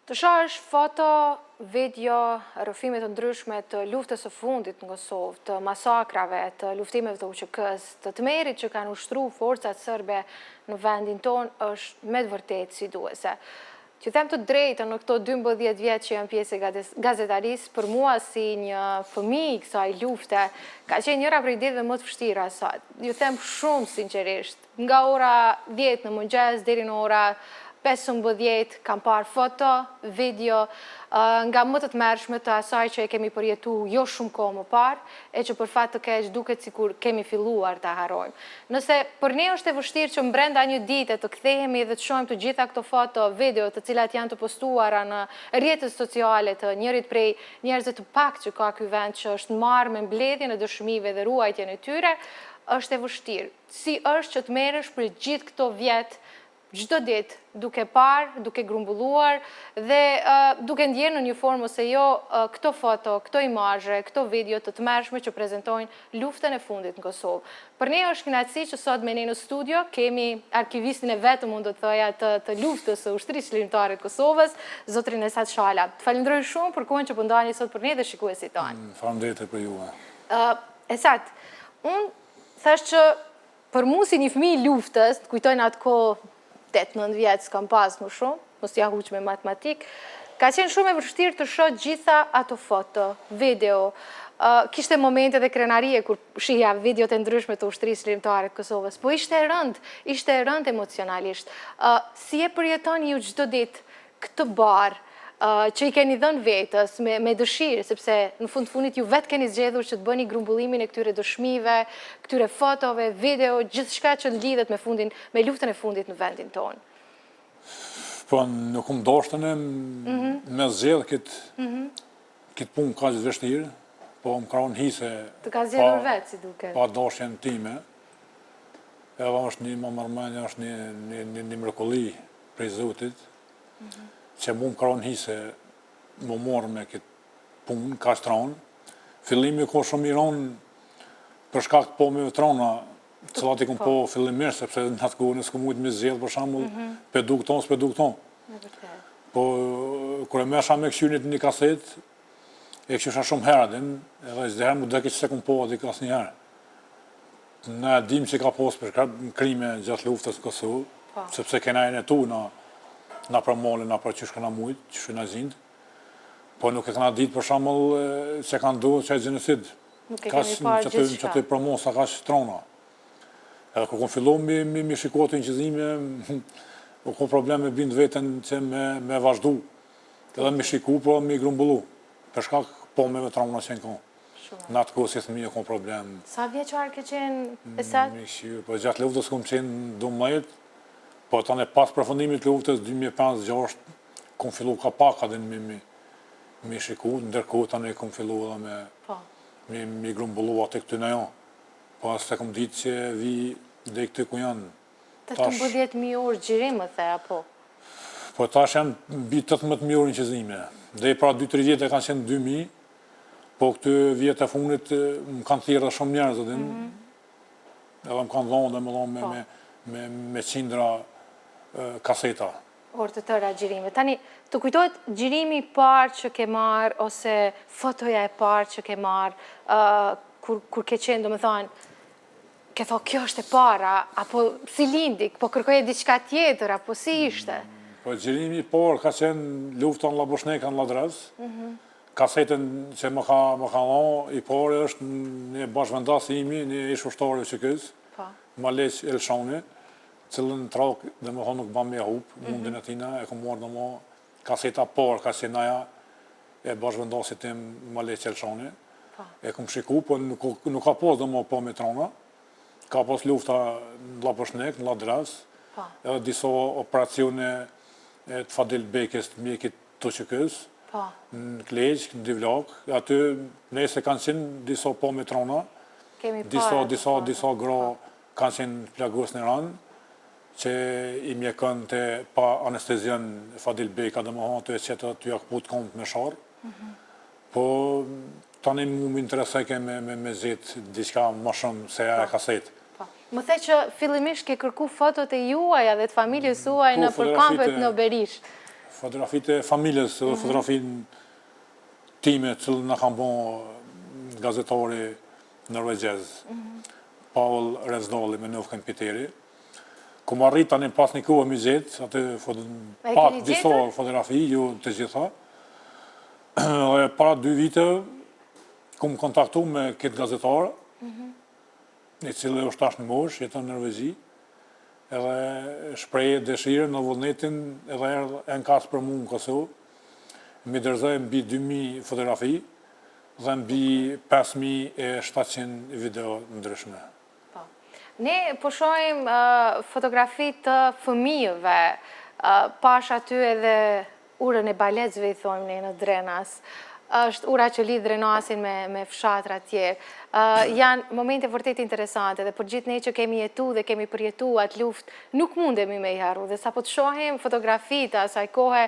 Të shohësh foto, video, rrëfime të ndryshme të luftës së fundit në Kosovë, të masakrave, të luftimeve të UÇK-s, të tmerrit që kanë ushtruar forcat serbe në vendin tonë është me të vërtetë siduese. Që them të drejtën, në këto 12 vjetë që jam pjesë e gazetarisë, për mua si një fëmijë i kësaj lufte, ka qenë njëra prej ditëve më të vështira sot. Ju them shumë sinqerisht, nga ora 10 në mëngjes deri në ora 15 kam parë foto, video, nga më të tmerrshme të asaj që e kemi përjetu jo shumë kohë më parë, e që për fat të keq duket sikur kemi filluar ta harrojmë. Nëse për ne është e vështirë që brenda një dite të kthehemi dhe të shohim të gjitha këto foto, video të cilat janë të postuara në rrjetet sociale të njërit prej njerëzve të pak që ka ky vend që është marrë me mbledhjen e dëshmive dhe ruajtjen e tyre, është e vështirë. Si është që të merresh për gjithë këto vjet çdo ditë, duke parë, duke grumbulluar dhe duke ndjerë në një formë ose jo këto foto, këto imazhe, këto video të tmerrshme që prezantojnë luftën e fundit në Kosovë. Për ne është kënaqësi që sot me ne në studio kemi arkivistin e vetëm, unë do të thoja, të luftës së ushtrisë lirimtare të Kosovës, zotrin Esat Shala. Të falenderoj shumë për kohën që po ndani sot për ne dhe shikuesit tanë. Faleminderit për juve. Esat, unë thash që për mua si një fëmijë i luftës, të kujtojnë atë kohë 8-9 vjetë s'kam pas më shumë, mos t'ja huq me matematik, ka qenë shumë e vështirë të shoh gjitha ato foto, video, kishte momente dhe krenarie kur shihja videot e ndryshme të ushtrisë lirimtare të Kosovës, po ishte e rënd emocionalisht. Si e përjetoni ju çdo ditë këtë barë që i keni dhënë vetës me dëshirë, sepse në fundit ju vetë keni zgjedhur që të bëni grumbullimin e këtyre dëshmive, këtyre fotove, video, gjithçka që lidhet me luftën e fundit në vendin tonë. Po nuk më doshtën me zgjedh këtë punë kaq të vështirë, po më kraun hise. Të ka zgjedhur vetë, si duket. Pa dashjen time. Edhe është një marrëmendje, është një mrekulli prej Zotit. Që mu më kraun hise më morë me këtë punë, ka shtronë. Fillimi ko shumë i ronë për shkak të pomeve trona, cilat i kom po fillimisht, sepse në atë kohë s'ku mujtë me zgjedh, për shembull, s'pedukton. Po, kur e mesha me këshynit një kaset, e këshysha shumë herën, edhe çdo herë mu dhe që se kom po atë i kas një herë. Ne dim që ka posë për krime gjatë luftës në Kosovë, sepse kena e netu na për molin, na për qysh këna mujtë, qysh këna zindë, po nuk e këna ditë për shembull që kanë duhet që e gjenosid. Nuk e kemi parë gjithçka. Që të promosa ka trona. Edhe kur kom fillu mi shikoti në qëzime, u kom problem me bindë veten që me vazhdu. Edhe mi shiku, po mi grumbullu. Për shkak pomeve trona që në kom. Në atë kohë si thëmija kom problem. Sa vjeçar ke qenë Esat? Po gjatë luftës kom qenë 12, po tani pas përfundimit luftës 2005-2006 kom fillu ka pak adin mi shiku, ndërkohë tani kom fillu edhe mi grumbullu atë këty në jo. Po as se kom ditë që vi dhe këty ku janë. 18.000 orë gjirim, më the, apo? Po tash janë bi 18.000 orë në qëzime. Dhe pra 2-3 vjetë e kanë qenë 2.000, po këty vjetë e fundit më kanë thirë dhe shumë njerëz, edhe më kanë dhonë dhe më dhonë me qindra kaseta. Orë të tëra gjirime. Tani, të kujtojt gjirimi parë që ke marë, ose fotoja e parë që ke marë, kur ke qenë, do më thonë, ke thonë, kjo është e para, apo si lindik, po kërkoje diçka tjetër, apo si ishte? Po gjirimi parë ka qenë lufta në Laboshneka në Ladrez, kasetën që më ka dhonë, i parë është një bashkëvendasi imi, një ish ushtari UÇK-s, Maleq Elshani, cilën trak dhe më thonë nuk ban me hupë, mundin e tina, e kom marrë dhe mo kaseta parë, ka qenë aja e bashkëvendasit tim Maleq Elshani, e kom shiku, po nuk ka pas dhe mo po me trona, ka pas lufta në Laboshnek, në Ladrez, edhe disa operacione të Fadil Bekes të mjekit të UÇK-s, në Kleq, në Divlak, aty nëse kanë qenë disa po me trona, disa gra kanë qenë plagos në ranë, që i mjekën të pa anestezian Fadil Beka dhe më hanë të e qëtë të jakput kompë me sharë. Po tani mu më interesojke me zetë diçka më shumë se e kasetë. Më the që fillimisht ke kërku fotot e juaja dhe të familjes suaj në përkampet në Berish. fotografitë e familjes, edhe fotografinë time, që në kam bon gazetori norvegjez, Paul Resdolli me Nufken Piteri, ku më arrit tani pas një kohë mizet, atë pak disa fotografi, ju të gjitha, dhe para 2 vite, ku më kontaktu me këtë gazetar, i cili është tash në mosh, jeton në Norvegji, edhe shpreje dëshirë në vullnetin edhe e në kasë për mu në Kosovë, mi dërzoj mbi 2000 fotografi dhe mbi 5700 video ndryshme. Ne po shohim fotografi të fëmijëve, pash aty edhe urën e balecëve, i thojmë ne në Drenas, është ura që lidh Drenasin me fshatra tjerë. Janë momente vërtet interesante dhe për gjithë ne që kemi jetu dhe kemi përjetu atë luft, nuk mundemi me i harru. Dhe sa po të shohim fotografit asaj kohe,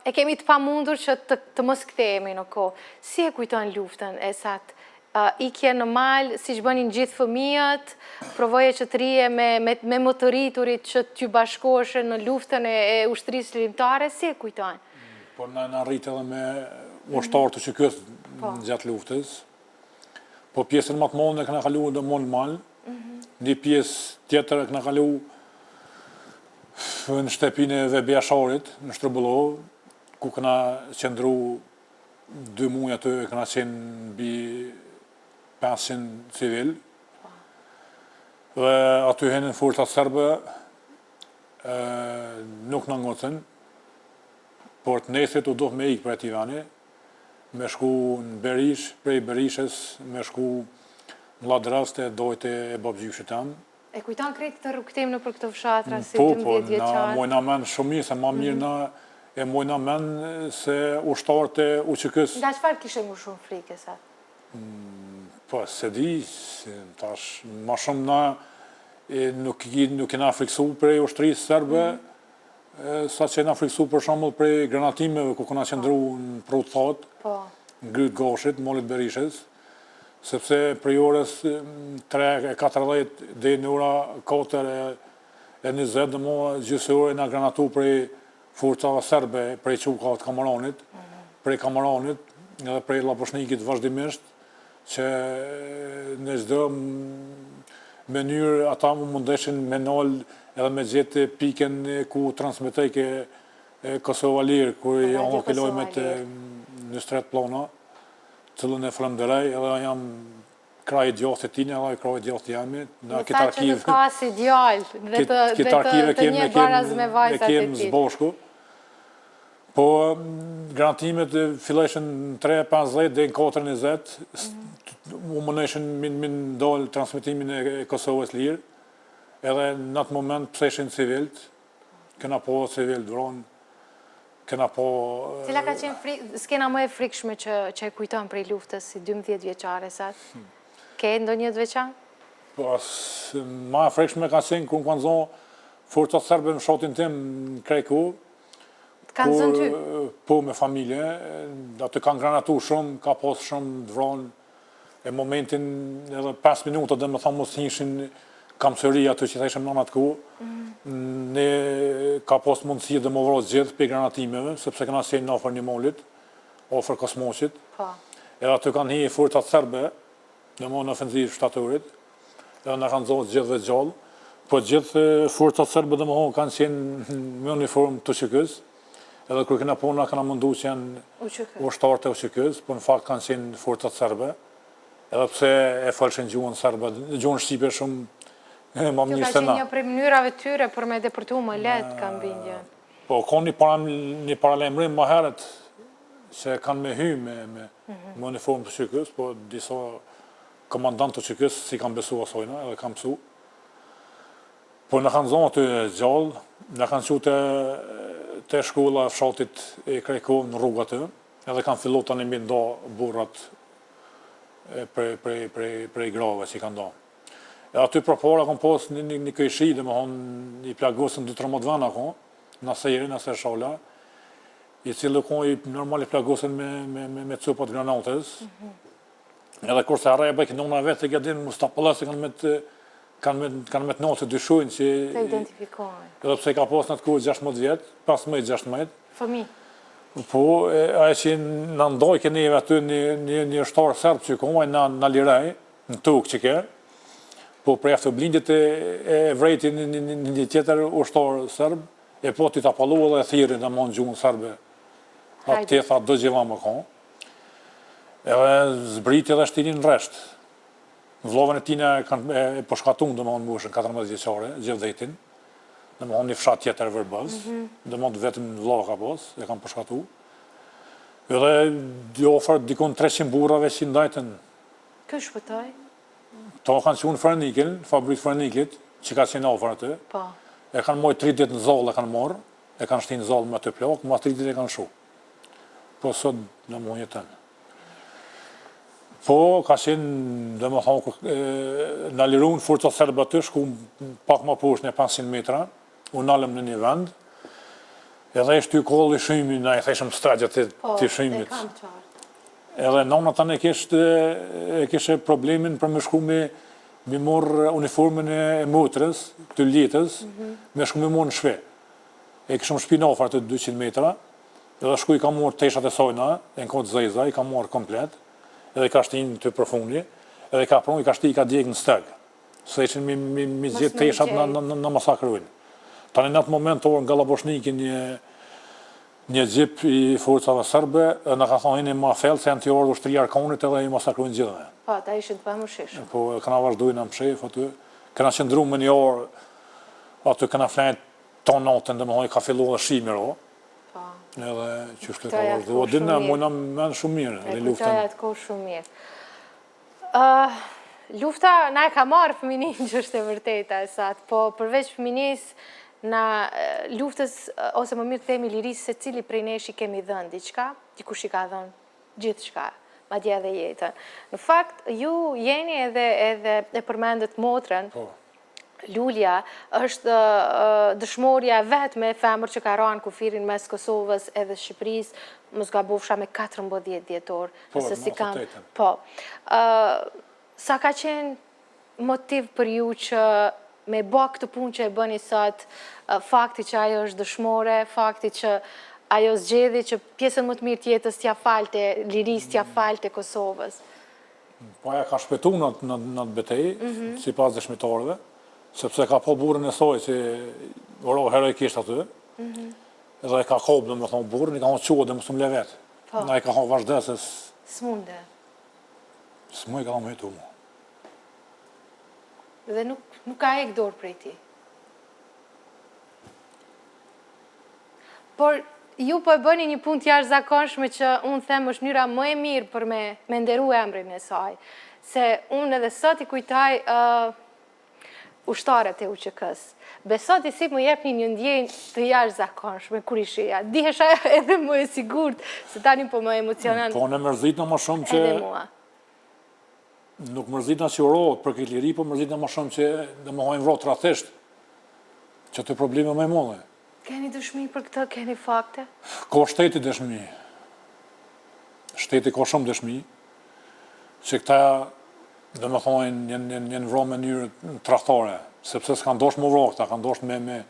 e kemi të pamundur që të mos kthehemi në kohë. Si e kujton luftën e satë? Ikje në malë, si që bënin gjithë fëmijët, provoje që të rije me motoriturit që t'ju bashkoshe në luftën e ushtrisë lirimtare, si e kujtojnë? Po në rritë edhe me ushtarë të që kësë gjatë luftës, po pjesën më të monë e këna kalu dhe monë malë, një pjesë tjetër e këna kalu në shtepin e Vebjasharit, në Shtrëbëllovë, ku këna qëndru 2 muaj aty, këna qenë bi 500 civil, dhe aty henin forcat serbe, nuk në ngocën, por të nesrit u dohë me ikë për e Tivani, me shku në Berish, prej Berishës, me shku në Ladraste, dojtë e babgjyshit tamë. E kujton krejt të rukëtim në për këtë fshatra, si 12 vjeqarë? Na mojna men shumë, se ma mirë na e mojna men se ushtarët e UÇK-s. Nga qëfar kishe më shumë frike, sa? Po, se di, tash, ma shumë na nuk kena friksu prej ushtrisë serbe, sa që kena friksu për shumë prej granatimeve, ku këna qëndru në prut thot, në grytë Gashit, molit Berishës, sepse prej orës 3:40 dhe në ora 4:20 dhe mua gjysë ore nga granatu prej forcave serbe, prej qukat Kamaranit, prej Kamaranit edhe prej Laposhnikit vazhdimisht, që në çdo mënyrë ata më mundeshin me nol edhe me gjetë piken ku transmitejke Kosova Lirë, ku janë kilojmet në stret plana, cëllën e flemderej, edhe jam kraj djathë të tine, edhe kraj djathë jami. Në ta që të ka si djallë dhe të një baraz me vajzat e kemë zbashku. Po, garantimet filleshen 3:50 dhe në 4:20, u mëneshin min dollë transmitimin e Kosovës Lirë, edhe në atë moment pëseshin civilt, këna po civilt vronë, këna po... Cila ka qenë skena më e frikshme që e kujton prej luftës si 12 vjeqare satë? Ke ndonjë të veçan? Po, ma e frikshme ka qenë ku në kanë zonë forcat serbe në shotin tim në Krejku. Kanë zonë ty? Po, me familje. Atë kanë granatu shumë, ka posë shumë të vronë. E momentin edhe 5 minuta dhe me thamë mos hinshin kamësëri atë që theshëm në atë ku. Ne ka posë mundësi dhe më vrosë gjithë për granatimeve, sepse këna qenë në ofër një molit, ofër Kosmosit. Edhe atë kanë hi forcat serbe, në më në ofenzivë shtatorit, edhe në kanë zonë gjithë dhe gjallë, po gjithë forcat serbe dhe më honë kanë qenë me uniform të UÇK-s, edhe kërë këna pona këna mundu që janë ushtarët e UÇK-s, po në fakt kanë qenë forcat serbe, edhe pse e falshin gjuhën serbe, gjuhën shqipe shumë ma mirë se na. Kjo ka qenë një prej mënyrave tyre për me depërtu më letë kam bindje. Po, ka një paralemrim më heret, që kanë me hy me uniform të UÇK-s, po disa komandant të UÇK-s si kanë besu asojna, edhe kanë pësu. Po në kanë zonë të gjallë, në kanë që të shkolla e fshatit e Krejkovë në rrugë atë, edhe kanë fillu të një nda burrat prej grave që i kanë da. E aty për para kanë posë një këjshi, dhe më honë i plagosën 2-3 vana ko, në sejri, në sejshala, i cilë ko i normal i plagosën me cupat granates, edhe kurse arrej bëjkë në una vetë të gjedin, mu stapëllës e kanë kanë me të natë të dyshojnë që... Të identifikojnë. Edhe pse ka pas në të kohë 16 vjetë, 15-16. Fëmi. Po, aje që në ndoj ke neve aty një shtarë serbë që kohaj në lirej, në tukë që ke, po prej aftë blindit e vrejti një tjetër ushtarë serbë, e po t'i t'apallu edhe e thiri në mon gjuhën serbe. Atë tje tha do gjeva më konë. Edhe zbriti edhe shtinin në reshtë. Vllovën e tina kanë përshkatun dhe më honë mushën 14 vjeqare, Gjevdetin, dhe më honë një fshat tjetër vërbëz, dhe më honë vetëm vllovë ka pos, e kanë përshkatu. Edhe di ofër dikon 300 burrave që ndajten. Kë shpëtoj? To kanë që unë Frenikin, fabrikë Frenikit, që ka qenë ofër aty. Po. E kanë mojë 3 ditë në zollë e kanë morë, e kanë shtinë zollë me aty plakë, ma 3 ditë e kanë shu. Po sot në mojë jetën. Po, ka qenë, dhe më thonë, në lirun, forca serbë aty, shku pak ma poshtë një 500 metra, unë nalëm në një vend, edhe e shty kolli shimi, na e theshëm stragjët të shimit. Po, e kam qartë. Edhe nona tanë e kishe problemin për me shku me morë uniformën e motrës, të ljetës, me shku me morë në shve. E kishëm shpi në ofar të 200 metra, edhe shku i ka morë teshat e sojna, e në kodë zeza, i ka morë komplet, edhe i ka shtinë të përfundi, edhe i ka prunë, i ka shti, i ka djekë në stegë. Se ishin mi zjetë teshat në masakrujnë. Tani në atë moment orë nga Laboshniki një gjip i forcave serbe, në ka thonë ma fellë, se janë të orë ushtri Arkonit edhe i masakrujnë gjithë. Po, ta ishin të pëmëshishë. Po, këna vazhdojnë në mshef aty, këna qëndru me një orë, aty këna flenjë tonë natën, dhe më hojë ka fillu dhe shimir, Po. Edhe që shkët ka vazhdu. O dinë, mojna menë shumë mirë, e luftën. kujtoja atë kohë shumë mirë. Lufta na e ka marrë fëminin që është e vërteta e satë, po përveç fëminis na luftës, ose më mirë të themi lirisë, se cili prej nesh i kemi dhënë diçka, dikush i ka dhënë gjithë shka, ma dje edhe jetën. Në fakt, ju jeni edhe e përmendet motrën, Lulja është dëshmorja vetë me femër që ka ranë kufirin mes Kosovës edhe Shqipërisë, më zgabofsha me 14 djetor. Po, në autoritetën. Po. Sa ka qenë motiv për ju që me bë këtë punë që e bëni sot, fakti që ajo është dëshmore, fakti që ajo zgjedhi që pjesën më të mirë tjetës t'ja falte, liris t'ja falte Kosovës? Po aja ka shpetu në të betej, si pas dëshmitarëve, sepse ka po burën e soj që oro heroikisht aty, edhe e ka kopë, dhe me thonë burën, i ka thonë qua dhe më së më le vetë. Na i ka thonë vazhdesës. S'munde. S'mu i ka thonë me jetu mu. Dhe nuk ka ek dorë prej ti. Por ju po e bëni një punë t'jashtë zakonshme që unë them është njëra më e mirë për me nderu emrin e saj. Se unë edhe sot i kujtaj ushtarët e UÇK-s. Besot i si më jep një ndjenjë të jashtë zakonshme, kur i shija. Dihesha edhe më e sigurt, se tani po më emocionan. Po në mërzit në më shumë që... Edhe mua. Nuk mërzit në që urohet për këtë liri, po mërzit në më shumë që dhe më hojnë vrotë rathisht, që të probleme më e mëlle. Keni dëshmi për këtë, keni fakte? Ko shteti dëshmi. Shteti ka shumë dëshmi, që këta, dhe më thojnë, njën vro me njërë trahtare, sepse s'kan dosh më vro këta, kan dosh me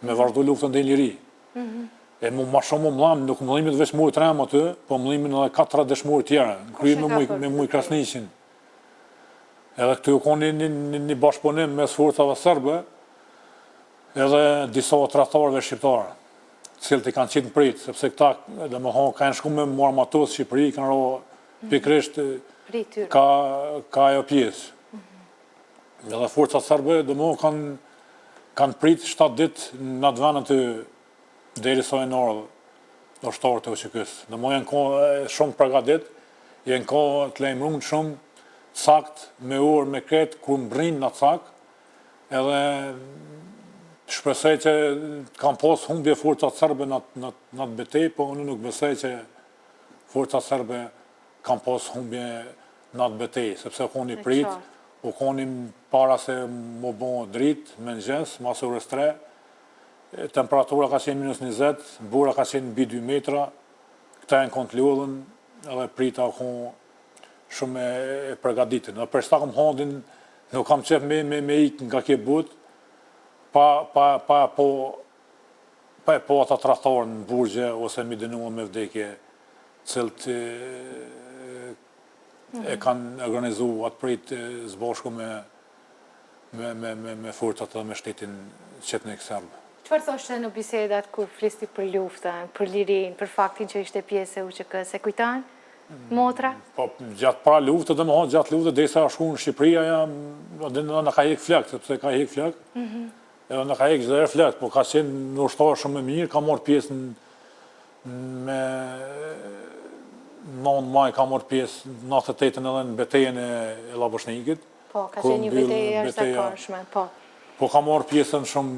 vazhdu luftën dhe liri. E mu ma shumë më mlamë, nuk mëllimit veç mu i trem aty, po mëllimin edhe 4 dëshmurë tjera, në kryjë me mu i Krasniqin. Edhe këtu ju koni një bashkëpunim mes forcave serbe, edhe disa trahtarëve shqiptarë, cilët i kanë qitë në pritë, sepse këta, dhe më thonë, kanë shku me mu armatos Shqipëri, kanë ro pikrisht ka ajo pjesë. Edhe forca serbe, dhe më kanë pritë 7 ditë në atë venën të deri sa e nërë dhe ushtarë të UÇK-s. Dhe më janë shumë përgatit, janë të lejmërunë shumë cakt, me orë, me kretë, kur mbrinë në cakt, edhe shpresoj që kam pas humbje forcat serbe në atë betej, po unë nuk besoj që forcat serbe kam pas humbje në atë betej, sepse koni prit, u koni para se më bo dritë, me nëgjes, mas orës 3, temperatura ka qenë -20, bura ka qenë mbi 2 metra, këta e në kontë lodhen, edhe prita u konë shumë e përgaditin. Në përsta kom hondin Nuk kam qef me ikë nga kjo but, pa po ata tradhtorë në burgje, ose mi dënuar me vdekje, cilët e kanë organizu atë prit zbashku me forcat dhe me shtetin qetnik serb. Çfarë thoshte në bisedat kur flisti për luftën, për lirinë, për faktin që ishte pjesë e UÇK-s, e kujton? Motra? Po, gjatë para luftës, domethënë gjatë luftës, derisa shku në Shqipëri, na ka hek flak, sepse ka hek flak. Edhe na ka hek çdo herë flak, po ka qenë në ushtar shumë më mirë, ka marrë pjesë me 9 maj ka marrë pjesë në 98-ën edhe në betejën e Llavoshnikit. Po, ka qenë një betejë e jashtëzakonshme, po. Po ka marrë pjesën shumë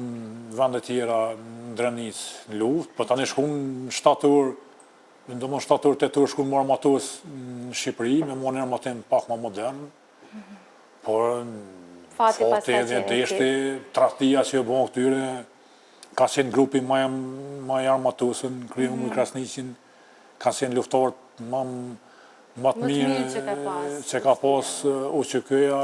vende tjera në Drenicë, në luftë, po tani shku në shtator, ndomos shtator, tetor shku në marrë armatos në Shqipëri, me marrë një armatim pak më modern, por fati edhe deshti, tradhtia që e bon këtyre, ka qenë grupi ma i armatosën, kriju me Krasniqin, ka qenë luftarët më të mirë që ka pas UÇK-ja,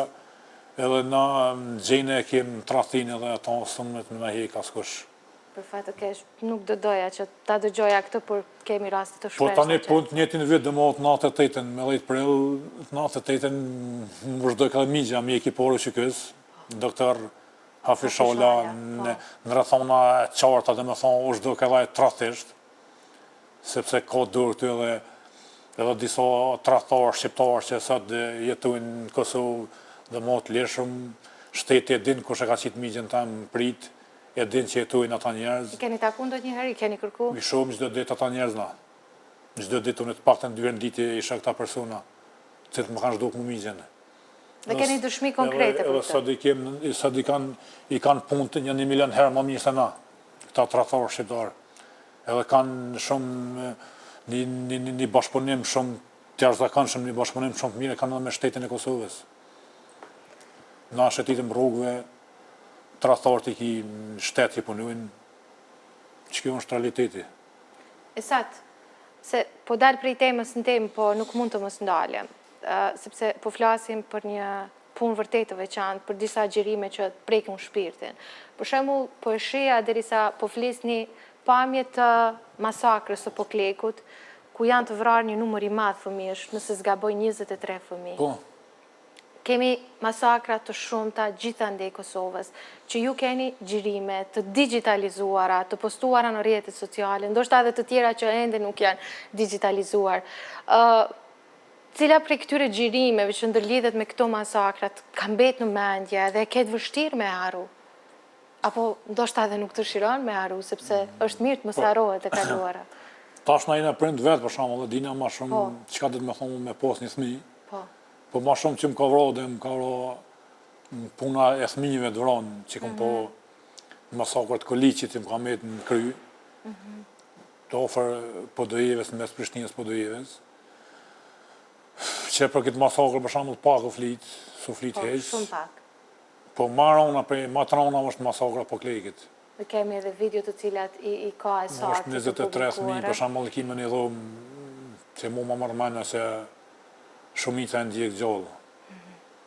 edhe na në gjene e kemë tradhtin edhe ata sëmët me hek askush. Për fatë të kesh, nuk do doja që ta dëgjoja këtë, por kemi rastet të shpreshta. Po tani po të njëjtin vit dëmohet 98-ën, me 10 prill, 98-ën më vazhdoi edhe migja me ekipor UÇK-s, doktor Hafishala në rrethona e qarta, domethënë u zhduk edhe tradhtisht, sepse ka dorë këtu edhe disa tradhtarë shqiptarë që sot jetojnë në Kosovë, dhe më të leshëm, shteti e din kush e ka qitë migjen tam prit, e din që jetojnë ata njerëz. I keni taku ndonjëherë, i keni kërku? I shohim çdo ditë ata njerëz na. Çdo ditë unë të paktën 2 herë në ditë isha këta persona, që më kanë zhduk më migjen. Dhe keni dëshmi konkrete për këtë? Sot i kanë punë një 1 milion herë më mirë se na, këta tradhtarë shqiptarë. Edhe kanë shumë një bashkëpunim shumë të jashtëzakonshëm, një bashkëpunim shumë të mirë kanë me shtetin e Kosovës. Na shëtitëm rrugëve, tradhtarët i ki në shtetë i punujnë, që kjo është realiteti. E satë, se po dalë prej temës në temë, po nuk mund të mos ndalem, sepse po flasim për një punë vërtet të veçantë, për disa gjerime që të prekin shpirtin. Për shembull, po e sheha derisa po flisni pamje të masakrës së Poklekut, ku janë të vrarë një numër i madh fëmijësh, nëse zgaboj 23 fëmijë. Po. Kemi masakra të shumta gjithandej Kosovës, që ju keni gjirime të digitalizuara, të postuara në rrjetet sociale, ndoshta edhe të tjera që ende nuk janë digitalizuar. Cila prej këtyre gjirimeve që ndërlidhet me këto masakrat ka mbet në mendje dhe ketë vështirë me haru? Apo ndoshta edhe nuk të shiron me haru, sepse është mirë të mos harrohet e kaluara? Tash na jena prind vetë, për shembull, dina më shumë çka do të më thonë me pas një fëmijë. Po ma shumë që më ka vrarë dhe më ka vrarë puna e fëmijëve të vranë, që kom po masakrat Koliqit që më ka metë në kry, të ofër Podojeves në mes Prishtinës Podojeves, që për këtë masakr për shembull pak u flitë, su flitë heq. Shumë pak. Po ma të rana është masakra Poklekit. Dhe kemi edhe video të cilat i ka e saktë të publikuara. 23 fëmijë, për shembull kime një dhomë, që mu ma marrë mendja se shumica e ndjek gjallë,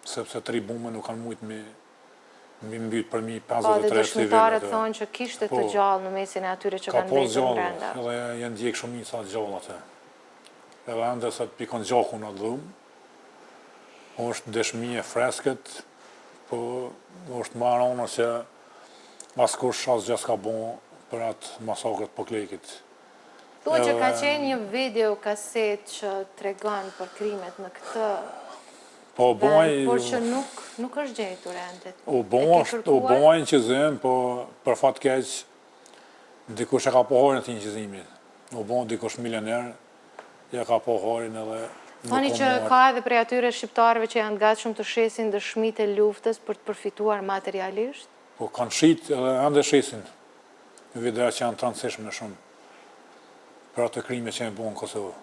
sepse 3 bume nuk kanë mujtë mi mbytë për 53 civile. Po, dhe dëshmitarët thonë që kishte të gjallë në mesin e atyre që kanë mbetur brenda. Ka pas gjallë, edhe janë ndjek shumica gjallë atë. Edhe ende se të pikon gjaku në dhumë, është dëshmi e freskët, po është marrë që askush asgjë s'ka bon për atë masakrët Poklekit. Thuhet që ka qenë një video kaset që tregon për krimet në këtë vend, por që nuk është gjetur ende. U bojnë që zëmë, po për fat keq, dikush e ka pohorin të inqizimit. U bojnë dikush milioner, ja ka pohorin edhe... Thoni që ka edhe prej atyre shqiptarëve që janë gatshëm të shesin dëshmitë e luftës për të përfituar materialisht? Po kanë shit edhe ende shesin, në videa që janë të rëndësishme shumë për atë krime që e bënë në Kosovë.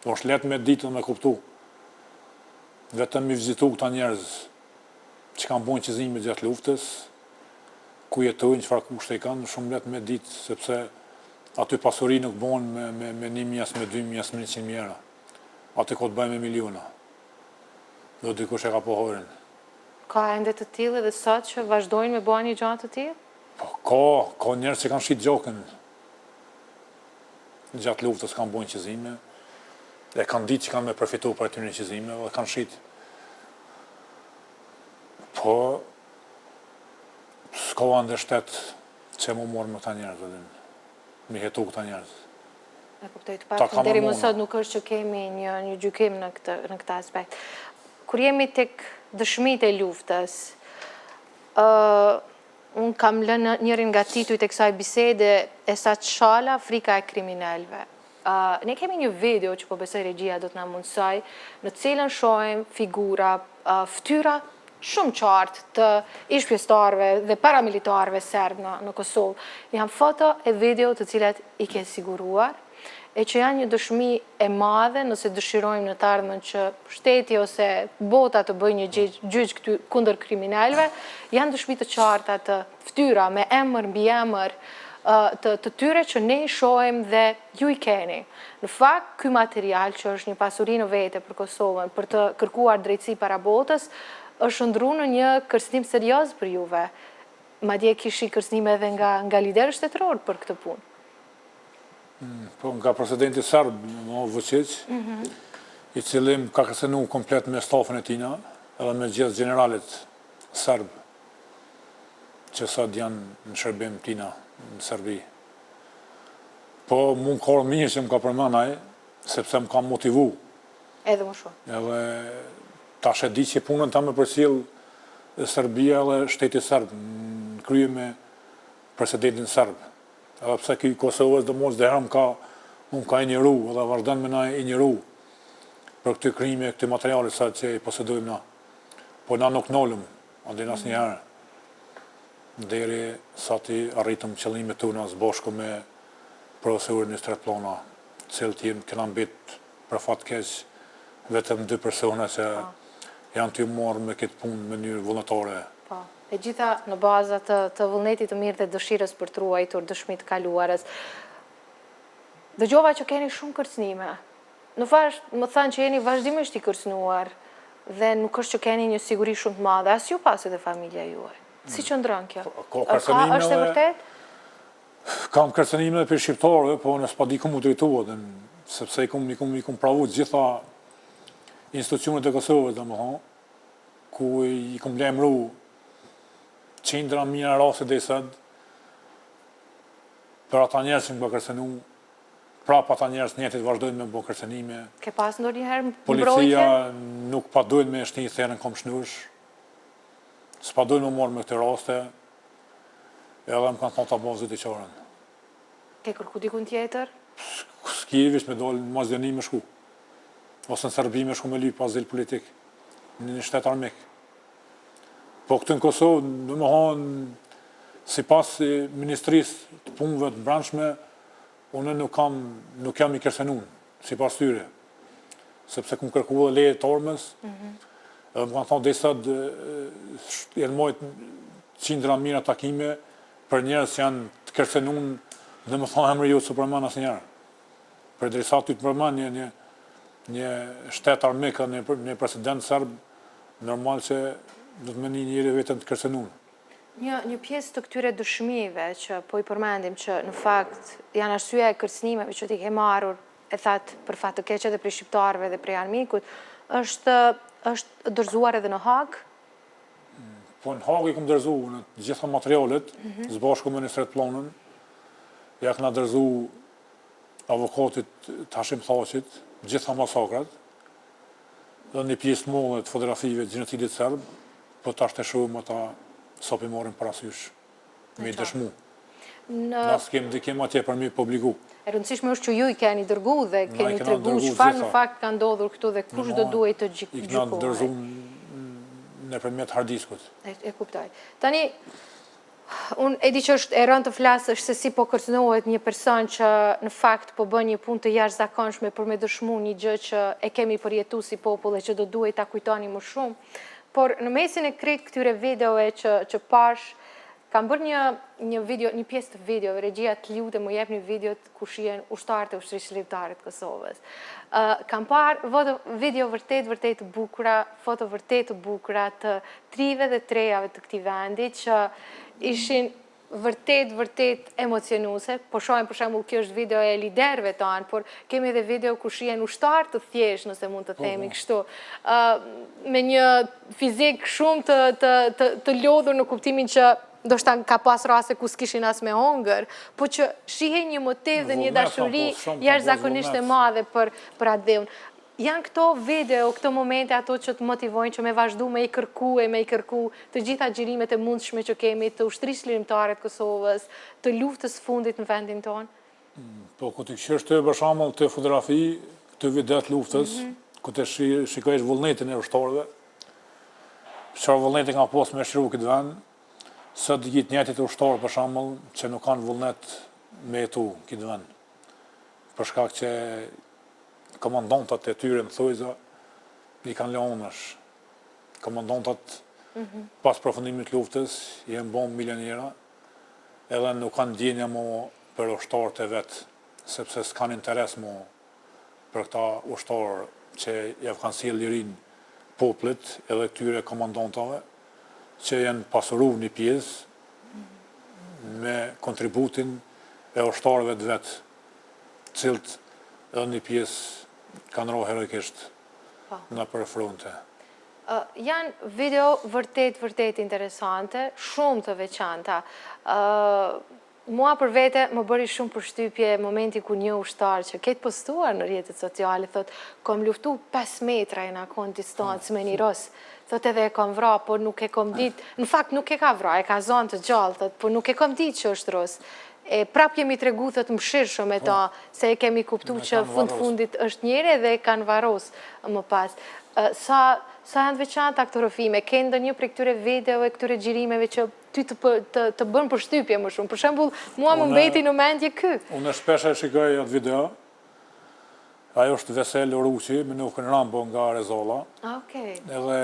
Po është letë me ditë dhe me kuptu. Vetëm mi vizitu këta njerëz që kanë bënë qëzime gjatë luftës, ku jetojnë, çfarë kushte i kanë, shumë letë me ditë, sepse aty pasuri nuk bënë me 1.000, me 2.000, me 100.000 euro. Aty ko të bëjmë me miliona. Dhe dikush e ka pohorin. Ka ende të tillë edhe sot që vazhdojnë me bëni gjë të tillë? Po, ka njerëz që kanë shit gjokën. Gjatë luftës kanë bën qëzime, e kanë ditë që kanë me përfitu për atyre qëzime, dhe kanë shit. Po, s'ka ande shtet që mu morë me këta njerëz, mi hetu këta njerëz. E kuptoj të pak, deri më sot nuk është që kemi një gjykim në këtë aspekt. Kur jemi tek dëshmitë e luftës, unë kam lënë njërin nga titujt e kësaj bisede e sa çala frika e kriminalëve. Ne kemi një video që po besoj regjia do të na mundsoj, në cilën shohim figura, ftyra shumë qartë të ish-pjesëtarëve dhe paramilitarëve serb në Kosovë. Janë foto e video të cilat i ke siguruar, e që janë një dëshmi e madhe nëse dëshirojmë në të ardhmen që shteti ose bota të bëjë një gjyq kundër kriminalëve, janë dëshmi të qarta të ftyra me emër mbi emër të tyre që ne i shohim dhe ju i keni. Në fakt, ky material që është një pasuri në vete për Kosovën, për të kërkuar drejtësi para botës, është ndru në një kërcënim serioz për juve. Madje kishi kërcënime edhe nga liderë shtetëror për këtë punë. Po, nga presidenti serb, më Vučić, i cili ka kërcënu komplet me stafën e tina, edhe me gjithë generalit serb, që sot janë në shërbim tina, në Serbi. Po, mu në korë mirë që më ka përmenaj, sepse më ka motivu. Edhe më shumë. Edhe tash e di që punën ta me përcjell Serbia dhe shteti serb, në krye me presidentin serb. Edhe pse këj Kosovës dhe mos dhe herë më ka injeru, edhe vazhdan me na injeru për këtë krime, këtë materialit sa që i posedojmë na. Po na nuk nolëm, andin asë një herë. Deri sa ti arritëm qëllimet tona së bashku me profesorin e Stretplona, cilët këna mbit për fat keq vetëm 2 persona që janë të marrë me këtë punë në mënyrë vullnetare. E gjitha në bazat të vullnetit të mirë dhe dëshirës për të ruajtur dëshmit kaluarës. Dëgjova që keni shumë kërcënime. Në fakt, më thanë që jeni vazhdimisht i kërcënuar dhe nuk është që keni një siguri shumë të madhe, as ju pasi dhe familja juaj. Si që ndronë kjo? Është e vërtet? Kam kërcënime për shqiptarëve, po nësë pa di ku mu drejtuat, sepse i kum pravu gjitha institucionet e Kosovës, ku i kum lajmëru qindra mira raste dhe i sëd, për ata njerës që më bë kërcenu, prap ata njerës njetit vazhdojnë me bë kërcenime. Ke pas ndonjëherë mbrojtje? Policia nuk pa dojnë me shni therën kom shnursh, s'pa dojnë me morë me këtë raste, edhe më kanë thonë të bazit i qarën. Ke kërku dikun tjetër? S'kijevisht me dollë në Mazjani me shku, ose në Serbi me shku me lyp azil politik, në një shtet armik. Po këtë në Kosovë, në më hanë, si pas Ministrisë të punëve të brendshme, unë nuk jam i kërcenun, si pas tyre. Sepse këmë kërku dhe leje të armës, edhe më kanë thonë dhe sot, janë mojtë qindra mira takime për njerës që janë të kërcenun, dhe më thonë emri ju të përman asë njerë. Për drejsa ty të përman një shtet armik, një president serb, normal që do të meni njëri vetëm të kërcenun. Një pjesë të këtyre dëshmive që po i përmendim që në fakt janë arsyeja e kërcënimeve që ti ke marrur, e thatë për fat të keqe dhe prej shqiptarëve dhe prej armikut, është dorëzuar edhe në Hag? Po në Hag i kum dorëzu në të gjitha materialet, së bashku me në Stretplonën, ja këna dorëzu avokatit Hashim Thaqit, gjitha masakrat, dhe një pjesë të mëdha të fotografive të gjenocidit serb, po tash të shohim ata sa për morin parasysh me i dëshmu. Nas kemë atje për mi publiku. E rëndësishme është që ju i keni dërgu dhe keni tregu çfarë në fakt ka ndodhur këtu dhe kush do duhet të gjykohet. I këna dërzu nëpërmjet harddiskut. E kuptoj. Tani, unë e di që është e rëndë të flasësh se si po kërcënohet një person që në fakt po bën një punë të jashtëzakonshme për me dëshmu një gjë që e kemi përjetu si popull e që do duhet ta kujtoni më shumë. Por në mesin e krejt këtyre videove që pash, Kam bërë një video, një pjesë të video, regjia të lutem më jep një video ku shihen ushtarët e ushtrisë shqiptare të Kosovës. Kam parë video vërtet të bukura, foto vërtet të bukura të trive dhe trejave të këtij vendi që ishin vërtet emocionuese. Po shohim për shembull kjo është video e liderëve tanë, por kemi edhe video ku shihen ushtarë të thjeshtë, nëse mund të themi kështu, me një fizik shumë të lodhur në kuptimin që ndoshta ka pas raste ku s'kishin as me hongër, po që shihen një motiv dhe një dashuri jashtëzakonisht e madhe për atë dheun. Janë këto video, këto momente ato që të motivojnë që me vazhdu me i kërku të gjitha gjërimet e mundshme që kemi të ushtrisë lirimtare të Kosovës, të luftës fundit në vendin tonë? Po, ku të këshirë të për shembull të fotografi, të video të luftës, ku të shikojsh vullnetin e ushtarëve, çfarë vullneti ka pas me shëru këtë vend, sot gjithë njëjtit ushtarë për shembull që nuk kanë vullnet me jetu këtë vend. Për shkak që komandantat e tyre në thojza i kanë lënësh. Komandantat pas përfundimit të luftës janë bën milionera, edhe nuk kanë ndjenja më për ushtarët e vet, sepse s'kan interes më për këta ushtarë që ja kanë sjellë lirin popullit edhe këtyre komandantave që janë pasuruar një pjesë me kontributin e ushtarëve të vet, cilët edhe një pjesë kanë rohë heroikisht në për fronte. Janë video vërtet interesante, shumë të veçanta. Mua për vete më bëri shumë përshtypje momenti ku një ushtar që ketë postuar në rrjetet sociale, thot, kom luftu 5 metra e në konë distancë me një ros, thot edhe e kom vra, por nuk e kom dit, në fakt nuk e ka vra, e ka zonë të gjallë, thot, por nuk e kom dit që është ros. Prap jemi tregu thot mshirshëm me ta, se e kemi kuptu që fundit është njëre dhe kanë varos më pas. Sa janë veçanta këto rrëfime? Ke ndonjë prej këtyre videove, këtyre xhirimeve që ty të bën përshtypje më shumë? Për shembull, mua më mbeti në mendje ky. Unë shpesh e shikoj atë video. Ajo është Vesel Oruqi, me nukën Rambo nga Rezolla. Okej. Edhe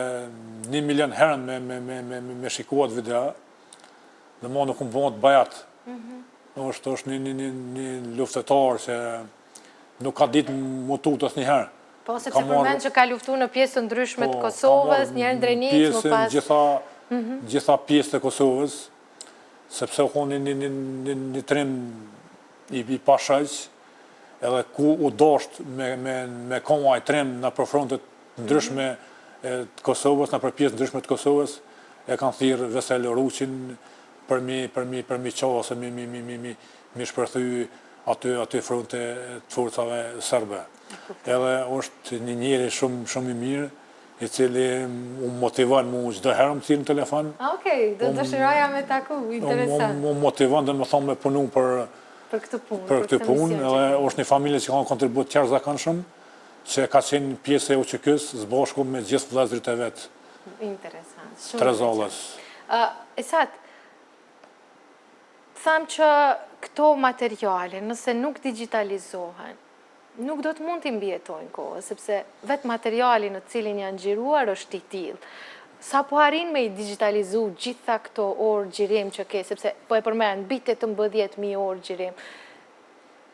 1 milion herën me shikuat video, dhe mua nuk më bëhet bajat. është një luftetar që nuk ka ditë më tutës një herë. Po, sepse përmend që ka luftu në pjesë të ndryshme të Kosovës, njerë në Drenicë, më pas... Gjitha pjesë të Kosovës, sepse u konë një trim i pashajq, edhe ku u dosht me konvaj trim në përfrontet ndryshme të Kosovës, në për pjesë ndryshme të Kosovës, e kanë thirë Vesel Oruqin për mi qohë, ose mi shpërthy aty fronte të forcave sërbe. Edhe është një njeri shumë i mirë, i cili u motivon mu çdo herë më thirr në telefon. Okej, do dëshiroja me taku, interesant. Mu motivon dhe më thonë me punu për këtë punë. Për këtë punë, edhe është një familje që ka në kontribut të jashtëzakonshëm, që ka qenë pjesë e UÇK-s së bashku me gjithë vëllezërit e vet. Interesant. Trezollës. Esat, tham që këto materiale, nëse nuk digitalizohen, nuk do të mund të mbjetojnë kohë, sepse vetë materiali në cilin janë xhiruar është i tillë. Sa po arrin me i digitalizu gjitha këto orë xhirim që ke, sepse po e përmend mbi 18.000 orë xhirim,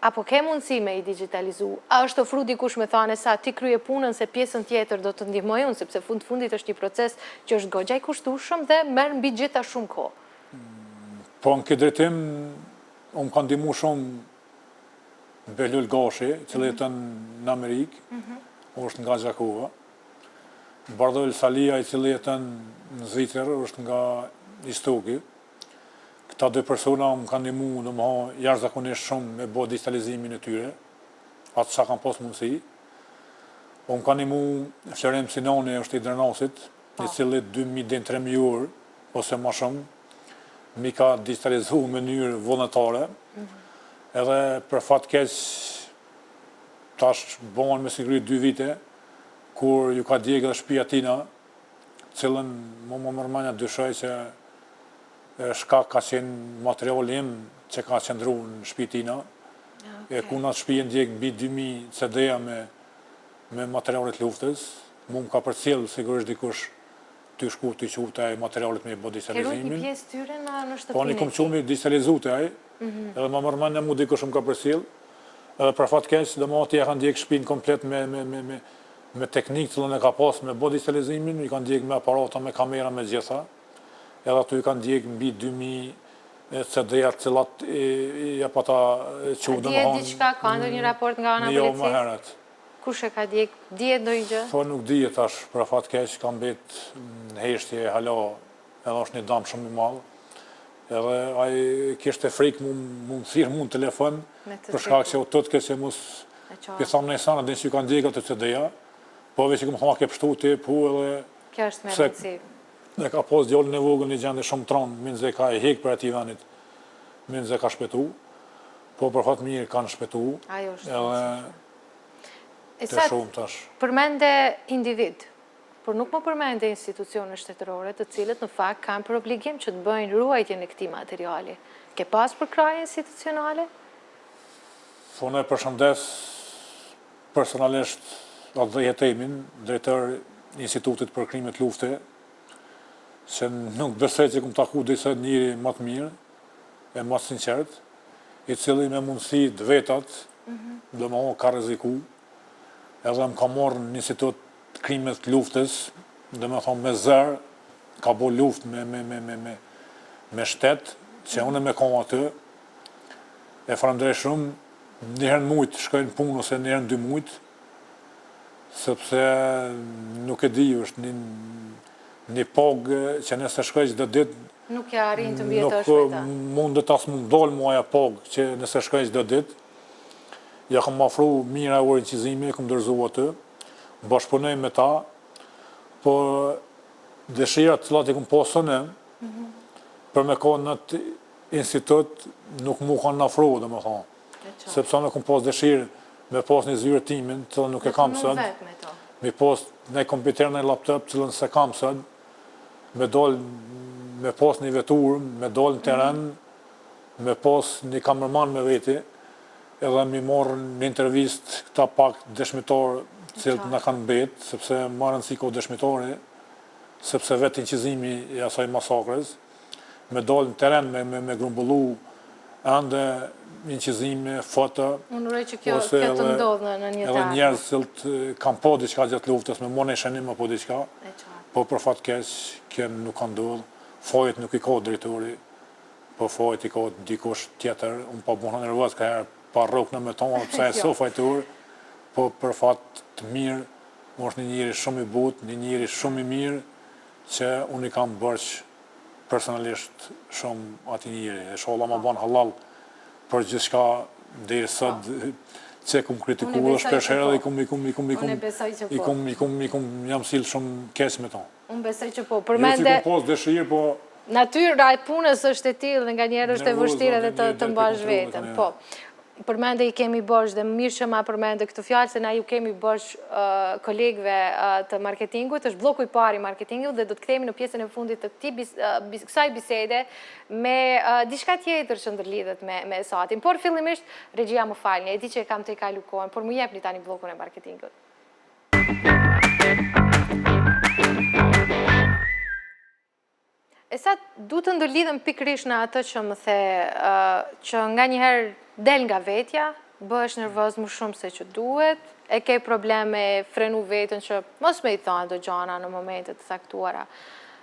apo ke mundësi me i digitalizu? A është ofru dikush me thane sa ti krye punën se pjesën tjetër do të ndihmoj unë, sepse fundit është një proces që është goxha i kushtueshëm dhe merr mbi gjitha shumë kohë. Po në këtë drejtim, unë kam ndihmu shumë Behlul Gashi, që jeton në Amerikë, është nga Gjakova. Bardol Salia, i cili jeton në Zvicër, është nga Istoki. Këta 2 persona më kanë ndihmu, domethënë jashtëzakonisht shumë me bë digitalizimin e tyre, atë sa kanë pas mundësi. Më kanë ndihmu Florem Sinoni, është i Drenasit, i cili 2.000 deri në 3.000 orë, ose më shumë, mi ka digitalizu në mënyrë vullnetare. Edhe për fat keq, tash bëhen me siguri 2 vite, kur ju ka djegë dhe shtëpia tina, cilën më mërmanja dyshoj që shkak ka qenë materiali im që ka qëndru në shtëpi tina, e ku në shtëpi djegë mbi 2.000 CD-a me materialet luftës, mu më ka përcjellë sigurisht dikush ty shku të qutë e materialit me i bo digitalizimin. Ke rujt një pjesë tyre në shtëpinë? Po, një kom qumi digitalizute aj, edhe ma mërmën e mu diko shumë ka përsil, edhe për fat keq, dhe ma ati e kanë djekë shpinë komplet me teknikë të në ka pas me bo digitalizimin, i kanë djekë me aparata, me kamera, me gjitha, edhe aty i kanë djekë mbi 2000 CD-at cilat i apata që u dëmë honë. A djetë diqka, ka ndër një raport nga ana policisë? Jo, më heret. Kush e ka djekë? Djetë ndoj gjë? Po nuk dijet tash, për fat keq, kam bet në heshtje, hala, edhe është një damë shumë i malë, edhe ai kishte frikë mu më thirë mu në telefon, për shkak që o tëtë kësë mus, kësam në isanë, dhe në që kanë djekë atë CD-a, po veç që këmë thoma ke pështu ti, pu edhe... Kjo është me rëndësi. Dhe ka pos djallin e vogël një gjende shumë tronë, minë ze ka e hekë për ati venit, minë ze ka shpetu, po për fatë mirë kanë shpetu, edhe të shumë tash. Përmende individ, por nuk më përmende institucione shtetërore të cilët në fakt kanë për obligim që të bëjnë ruajtjen e këtij materiali. Ke pas përkraje institucionale? Unë e përshëndes personalisht atë dhe jetemin, drejtër Institutit për Krimet Lufte, që nuk besoj që këmë taku dhe i sëtë njëri më të mirë, e më të sinqert, i cili me mundësi të vetat, dhe më ka reziku, edhe më ka morë një Institut Krimet Luftës, dhe me thonë me zërë, ka bo luft me shtetë, që unë me koma atë, e falemderej shumë, njëherën mujtë shkojnë punë ose njëherën 2 mujtë, sepse nuk e di, është një pagë që nëse shkoj çdo ditë, nuk ja arrin të mbjetosh me ta. Nuk mundet as më ndalë mua ajo pagë që nëse shkoj çdo ditë. Ja kam ofru mira orientizimi, kam dorëzu atë, bashkëpunoj me ta, po dëshirat të cilat i kam pasur ne, për me kohë në atë institut nuk mu kanë ofru, domethënë. Sepse unë kam pas dëshirë me pas një zyrë timin, cilën nuk e kam sot, me pas një kompjuter në laptop, cilën se kam sot, me dal me pas një vetur, me dal në teren, me pas një kamerman me veti, edhe mi morë një intervist këta pak dëshmitarë cilët në kanë betë, sepse marën si ko dëshmitari, sepse vetë inqizimi i asaj masakrës, me dal në teren, me grumbullu ande inqizime, foto, unë uroj që kjo të ndodhë në një edhe njerës cilët kam po diqka gjatë luftës, me mone shenim apo diqka, po për fat keq, kjo nuk ka ndodhë, fajt nuk i ka drejtori, po fajt i ka dikush tjetër, unë pa buhna nervoz ka herë, pa rrok në me tonë, pësa e so fajtur, po për fat të mirë, është një njëri shumë i but, një njëri shumë i mirë, që unë i kam bërq personalisht shumë ati njëri, e sholla ma ban halal, për gjithë shka dhe i sot që e kumë kritikuar, shpesherë dhe i kumë jam silë shumë kesë me ta. Unë besoj që po, përmende... Jo që ku posë dëshirë, po... Natyra e punës është e tillë dhe nga njerë është e vështirë dhe të mbash vetën. Po, përmende i kemi bësh dhe mirë që ma përmende këtë fjalë, se na ju kemi bësh kolegëve të marketingut, është bloku i parë i marketingut dhe do të kthehemi në pjesën e fundit të kësaj bisede me diçka tjetër që ndërlidhet me satin. Por fillimisht, regjia më falni, e di që e kam të i kalu kohën, por më jepni tani blokun e marketingut. E sa du të ndërlidhem pikrish në atë që më the, që nga njëherë del nga vetja, bëhesh nervoz më shumë se që duhet, e ke probleme frenu vetën që mos me i thonë do gjana në momentet të saktuara.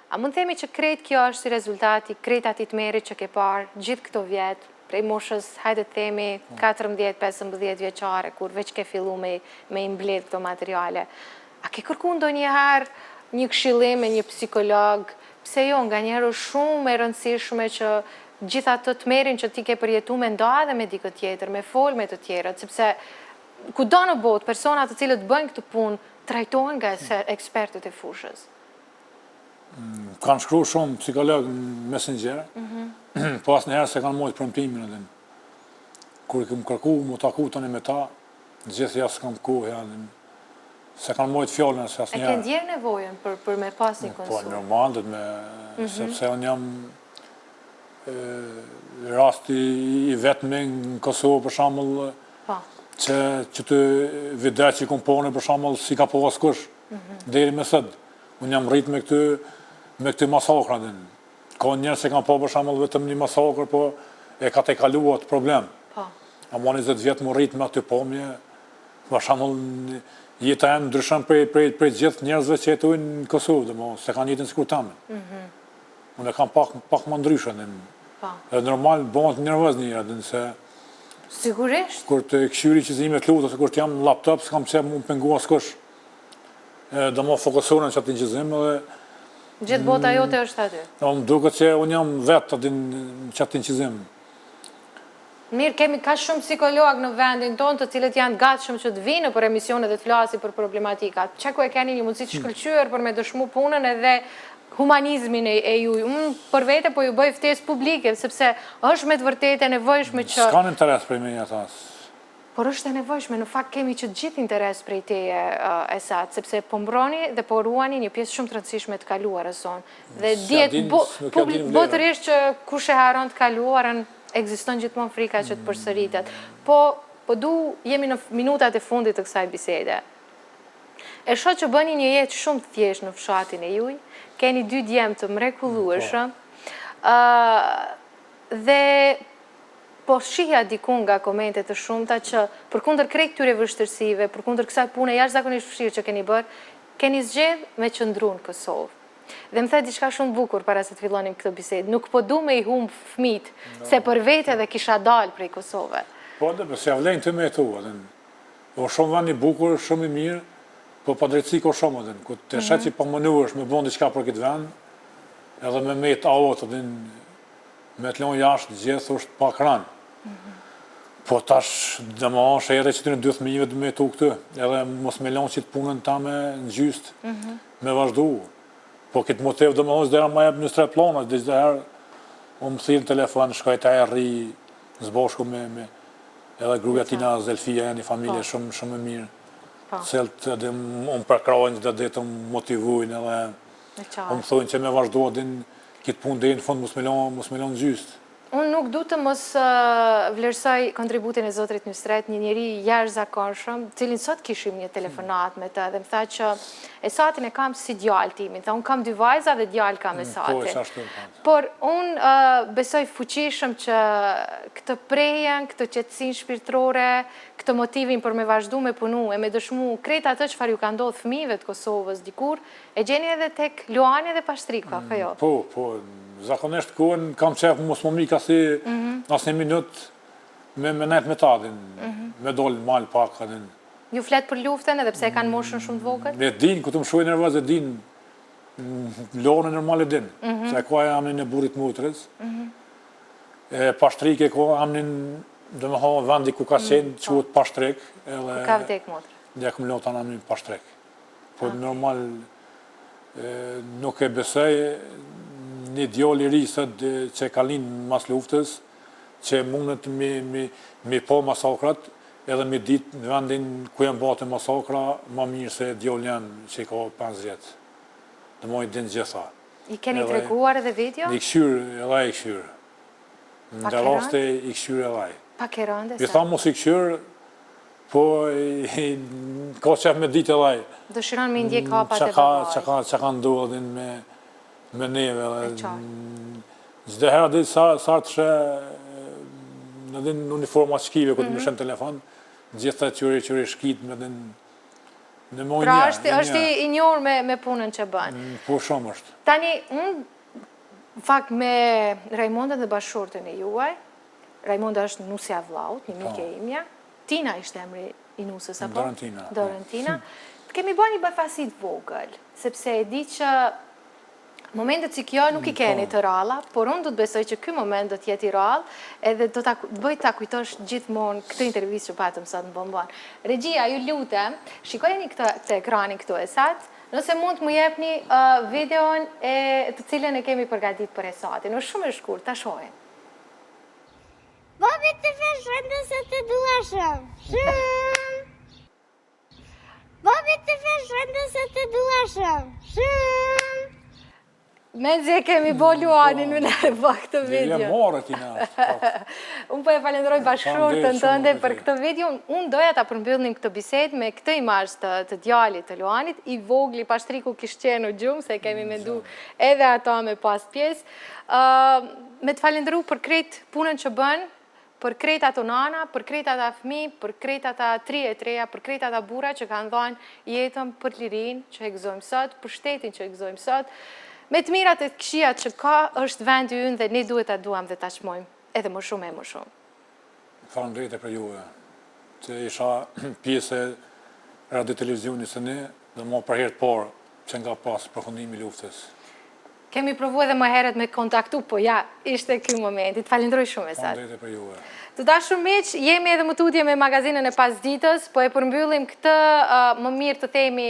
A mund themi që krejt kjo është si rezultati, krejt atit merit që ke parë gjithë këto vjetë, prej moshës, hajde të themi 14-15 vjeqare, kur veç ke fillu me imbledh këto materiale. A ke kërku ndo njëherë një këshillim me një psikolog, pse jo, nga njerë shumë e rëndësishme që gjitha të të merin që ti ke përjetu me nda dhe me dikët tjetër, me fol me të tjerët, sepse ku do në botë, personat të cilët bëjnë këtë punë, trajtojnë nga ekspertët e fushës. Kanë shkru shumë psikolog në Messenger, po asë njëherë se kanë mojtë prëmtimin edhe. Kur i këmë kërku, mu taku tani me ta, gjithë jasë kam kohë janë, se kanë mojtë fjallën, se asë njëherë. E ke ndjerë nevojën për me pas një konsum? Po, normal, sepse unë jam rasti i vetëme në Kosovë, për shambull, që të videat që i kompone, për shambull, si ka po askush, deri me sëtë. Unë jam rritë me këtë me këtë masakra. Ka njerëz që kanë pa për shembull vetëm një masakër, po e ka te kaluar atë problem. Po. Ama 20 vjet më rrit me aty pomje, për shembull jeta e ndryshon prej gjithë njerëzve që jetojnë në Kosovë, se kanë jetën sikur tamë. Unë kam pak më ndryshën. Edhe normal bëhet nervoz një herë, se sigurisht. Kur të këshyri që zime të lutë, ose kur të jam në laptop, s'kam pse mu pengu askush. Do më fokusohen që atë ngjizim edhe gjithë bota jote është aty. Më duket që unë jam vetë që atë ngjizim. Mirë, kemi ka shumë psikologë në vendin tonë, të cilët janë gatshëm që të vinë për emisione dhe të flasin për problematikat. Çka e keni një mundësi të shkëlqyer për me dëshmu punën edhe humanizmin e juj. Unë për vete po ju bëj ftesë publike, sepse është me të vërtetë e nevojshme që... S'kan interes prej me atas. Por është e nevojshme, në fakt kemi që gjithë interes prej teje Esat, sepse po mbroni dhe po ruani një pjesë shumë të rëndësishme të kaluarës sonë. Dhe djetë botërisht që kush e haron të kaluarën, ekziston gjithmonë frika që të përsëritet. Po jemi në minutat e fundit të kësaj bisede. E shoh që bëni një jetë shumë të thjeshtë në fshatin e juj, keni 2 djemë të mrekullueshëm, dhe po shihja dikun nga komentet të shumta që përkundër krejt këtyre vështirësive, përkundër kësaj pune jashtëzakonisht vështirë që keni bërë, keni zgjedhur me qëndru në Kosovë. Dhe më the diçka shumë bukur para se të fillonim këtë bisedë. Nuk po du me i humb fëmijët, se për vete dhe kisha dalë prej Kosove. Po, dhe se avlejnë të me e tu. O shumë vend i bukur, shumë i mirë, po pa drejtësi ko shumë. Ku të shet që pa mënuash me bëndi qka për këtë vend, edhe me me të aot, me të lonë jashtë gjithë është pa kranë. Po tash dhe më ashe edhe që të në 2 dhe me tu këtë, edhe mos me lonë që të punën ta me në gjystë, me vazhdu. Po këtë motiv dhe më thonë, zdera ma jep një 3 plona, dhe zdera unë më thirë në telefon, shkaj ta e rri zbashku me edhe gruja tina Zelfia, një familje shumë e mirë. Celt edhe unë përkrajnë dhe dhe të motivujnë edhe unë thonë që me vazhdo edhe këtë punë dhe në fund mos me lonë gjystë. Unë nuk du të mos vlerësoj kontributin e Zotrit Nusret, një njeri jashtëzakonshëm, cilin sot kishim një telefonat me të, dhe më tha që Esatin e kam si djalë timin, unë kam 2 vajza dhe djalë kam Esatin. Por unë besoj fuqishëm që këtë prejen, këtë qetësinë shpirtërore, këtë motivin për me vazhdu me punu e me dëshmu krejt atë që farë ju ka ndodhë fëmijëve të Kosovës dikur, e gjeni edhe tek Luani dhe Pashtrika, apo jo? Po, zakonisht kohën kam qef mos më mika si asë një minut me nejt me tadin, me dollë malë pak. Ju fletë për luftën edhe pse e kanë moshën shumë të vogël? E din, këtë më shuaj nervaz e din, lorën e normal e din, se ko e amnin e burit mutrës, Pashtrike ko amnin, dhe me ha vendi ku ka qenë, quhet Pashtrik. Ku ka vdek motrë? Dhe këm lotan amnin Pashtrik. Po normal nuk e besoj, një djali i ri sot që ka linë mas luftës, që mundet me po masakrat, edhe me ditë në vendin ku janë bate masakra, ma mirë se djali janë që ka 5 vjetë. Dhe ma i dinë gjitha. I keni treguar edhe video? I këshyrë, edhe i këshyrë. Në dhe raste i këshyrë edhe. Pak e rënde? I tha mos i këshyrë, po ka qef me ditë edhe. Dëshiron me ndjek hapat e babaj. Që ka ndodhin me neve. Gjde herë dhe sartë shë në dhe në uniforma shkive, këtë më shenë telefon, gjitha qyri shkit me dhe në mojnë një. Pra është i njërë me punën që bënë. Po shumë është. Tani, unë fakt me Raimonda dhe bashkëshortën e juaj, Raimonda është nusja vlaut, një mike imja, Tina ishte emri i nusës, apo? Dorentina. Kemi bërë një bëfasit vogël, sepse e di që momentet si kjo nuk i keni të ralla, por unë du të besoj që ky moment do t'jeti i rall, edhe do të bëj ta kujtosh gjithmonë këtë intervistë që patëm sot në Bombon. Regjia, ju lutem, shikojeni këtë ekranin këtu Esat, nëse mund të më jepni videon të cilën e kemi përgatit për Esatin. Është shumë e shkurt, ta shohim. Babi të fesh vendëse të duashëm. Shumë. Babi të fesh vendëse të duashëm. Shumë. Menzi e kemi bo Luanin me në bë këtë video. Je morë tina. Unë po e falenderoj bashkëshortën tënde për këtë video. Unë doja ta përmbyllnim këtë bisedë me këtë imazh të djalit të Luanit, i vogli pashtriku kishte qenë në gjumë, se kemi mendu edhe ata me pas pjesë. Me të falenderu për krejt punën që bën, për krejt ato nana, për krejt ata fëmi, për krejt ata 3 e 3, për krejt ata bura që kanë dhënë jetën për lirin që e gëzojmë sot, për shtetin që e gëzojmë sot. Me të mirat e të këqijat që ka, është vendi ynë dhe ne duhet ta duam dhe ta çmojmë, edhe më shumë e më shumë. Faleminderit për juve, që isha pjesë e radio televizionit së ne, dhe më për herë të parë që nga pas përfundimi i luftës. Kemi provu edhe më herët me kontaktu, po ja, ishte ky momenti. Të falenderoj shumë e sot. Faleminderit për juve. Të dashur miq, jemi edhe më tutje me magazinën e pasditës, po e përmbyllim këtë më mirë të themi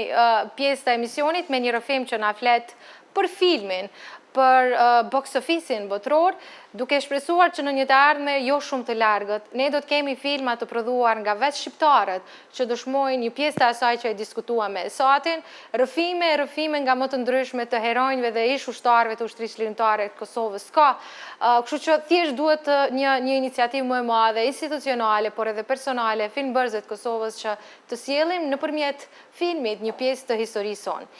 pjesë të emisionit me një rrëfim që na flet për filmin, për box office-in botror, duke shpresuar që në një të ardhme jo shumë të largët, ne do të kemi filma të prodhuar nga vetë shqiptarët që dëshmojnë një pjesë të asaj që e diskutuam me Satin, rrëfime nga më të ndryshme të heronjve dhe ish ushtarëve të ushtrisë lirimtare të Kosovës ka. Kështu që thjesht duhet një iniciativë më e madhe, institucionale, por edhe personale, filmbërëzve të Kosovës që të sjellim nëpërmjet filmit një pjesë të historisë sonë.